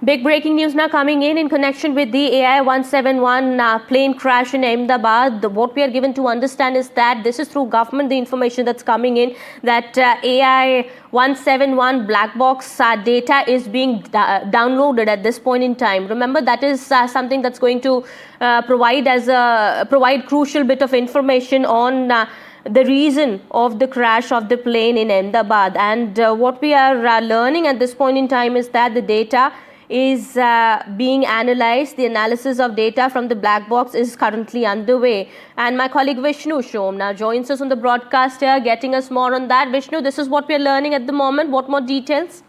Big breaking news now coming in connection with the AI-171 plane crash in Ahmedabad. What we are given to understand is that this is through government, the information that's coming in, that AI-171 black box data is being downloaded at this point in time. Remember, that is something that's going to provide crucial bit of information on the reason of the crash of the plane in Ahmedabad. And what we are learning at this point in time is that the data is being analyzed. The analysis of data from the black box is currently underway. And my colleague Vishnu Shom now joins us on the broadcast here, getting us more on that. Vishnu, this is what we are learning at the moment. What more details?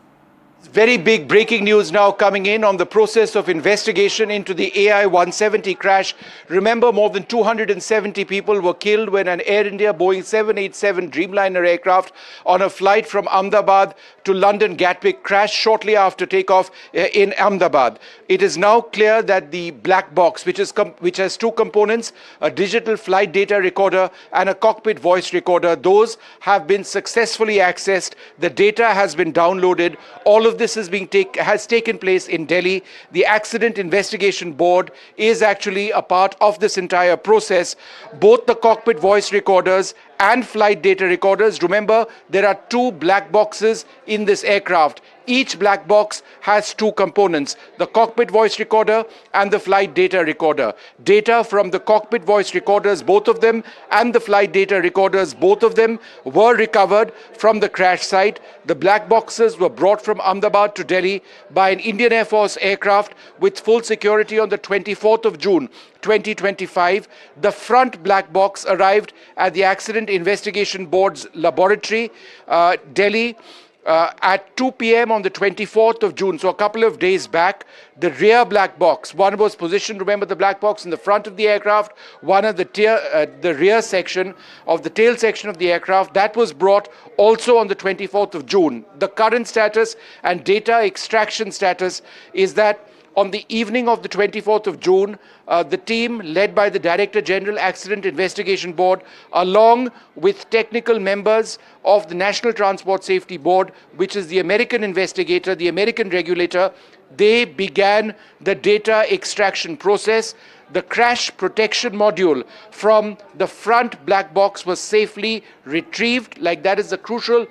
Very big breaking news now coming in on the process of investigation into the AI-170 crash. Remember, more than 270 people were killed when an Air India Boeing 787 Dreamliner aircraft on a flight from Ahmedabad to London Gatwick crashed shortly after takeoff in Ahmedabad. It is now clear that the black box, which has two components, a digital flight data recorder and a cockpit voice recorder, those have been successfully accessed. The data has been downloaded. All of this has taken place in Delhi. The Accident Investigation Board is actually a part of this entire process. Both the cockpit voice recorders and flight data recorders. Remember, there are two black boxes in this aircraft. Each black box has two components, the cockpit voice recorder and the flight data recorder. Data from the cockpit voice recorders, both of them, and the flight data recorders, both of them, were recovered from the crash site. The black boxes were brought from Ahmedabad to Delhi by an Indian Air Force aircraft with full security on the 24th of June 2025. The front black box arrived at the Accident Investigation Board's laboratory, Delhi, at 2 p.m. on the 24th of June, so a couple of days back. The rear black box, one was positioned, remember, the black box in the front of the aircraft, one at the rear section of the tail section of the aircraft, that was brought also on the 24th of June. The current status and data extraction status is that on the evening of the 24th of June, the team led by the Director General Accident Investigation Board, along with technical members of the National Transport Safety Board, which is the American investigator, the American regulator, they began the data extraction process. The crash protection module from the front black box was safely retrieved. Like, that is the crucial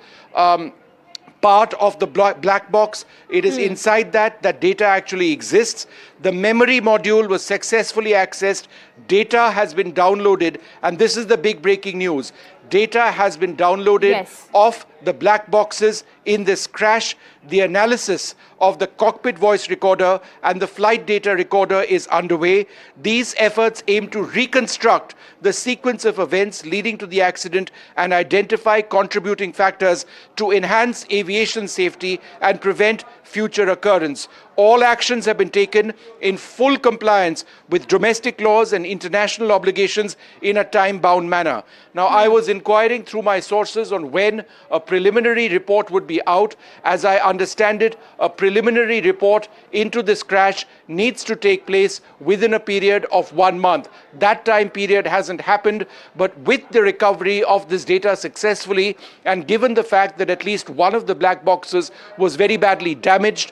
part of the black box. It is inside that data actually exists. The memory module was successfully accessed. Data has been downloaded, and this is the big breaking news. Data has been downloaded of the black boxes in this crash. The analysis of the cockpit voice recorder and the flight data recorder is underway. These efforts aim to reconstruct the sequence of events leading to the accident and identify contributing factors to enhance aviation safety and prevent future occurrence. All actions have been taken in full compliance with domestic laws and international obligations in a time-bound manner. Now, I was inquiring through my sources on when a preliminary report would be out. As I understand it, a preliminary report into this crash needs to take place within a period of 1 month. That time period hasn't happened, but with the recovery of this data successfully, and given the fact that at least one of the black boxes was very badly damaged,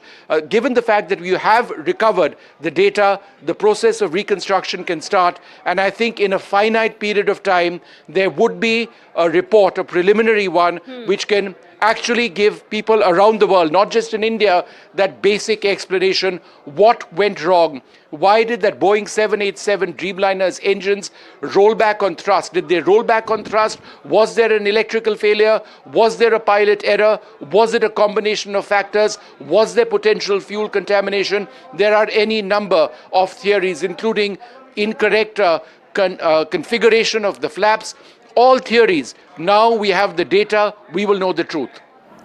given the fact that you have recovered the data, the process of reconstruction can start. And I think in a finite period of time, there would be a report, a preliminary one, which can actually give people around the world, not just in India, that basic explanation. What went wrong? Why did that Boeing 787 Dreamliner's engines roll back on thrust? Did they roll back on thrust? Was there an electrical failure? Was there a pilot error? Was it a combination of factors? Was there potential fuel contamination? There are any number of theories, including incorrect configuration of the flaps. All theories. Now we have the data, we will know the truth.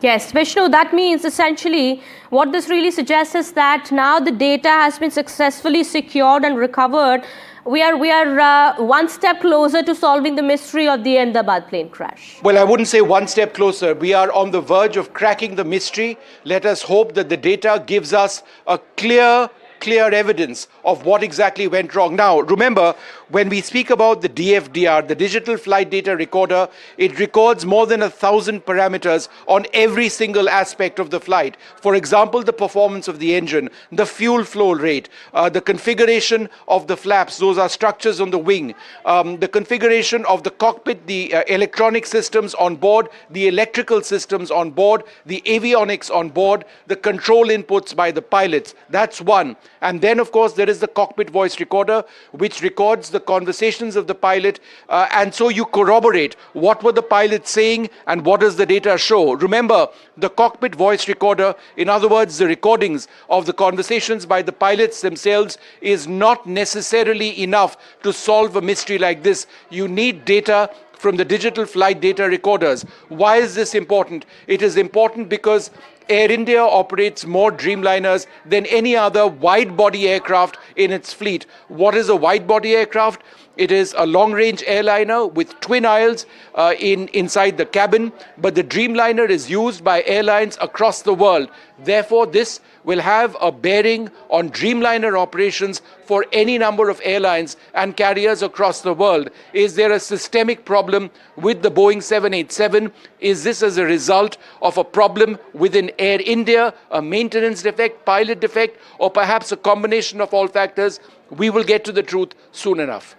Yes, Vishnu, that means essentially what this really suggests is that now the data has been successfully secured and recovered. We are one step closer to solving the mystery of the Ahmedabad plane crash. Well, I wouldn't say one step closer. We are on the verge of cracking the mystery. Let us hope that the data gives us a clear clear evidence of what exactly went wrong. Now, remember, when we speak about the DFDR, the Digital Flight Data Recorder, it records more than 1,000 parameters on every single aspect of the flight. For example, the performance of the engine, the fuel flow rate, the configuration of the flaps, those are structures on the wing, the configuration of the cockpit, the electronic systems on board, the electrical systems on board, the avionics on board, the control inputs by the pilots. That's one. And then, of course, there is the cockpit voice recorder, which records the conversations of the pilot. And so you corroborate what were the pilots saying and what does the data show. Remember, the cockpit voice recorder, in other words, the recordings of the conversations by the pilots themselves, is not necessarily enough to solve a mystery like this. You need data from the digital flight data recorders. Why is this important? It is important because Air India operates more Dreamliners than any other wide-body aircraft in its fleet. What is a wide-body aircraft? It is a long-range airliner with twin aisles inside the cabin, but the Dreamliner is used by airlines across the world. Therefore, this will have a bearing on Dreamliner operations for any number of airlines and carriers across the world. Is there a systemic problem with the Boeing 787? Is this as a result of a problem within Air India, a maintenance defect, pilot defect, or perhaps a combination of all factors? We will get to the truth soon enough.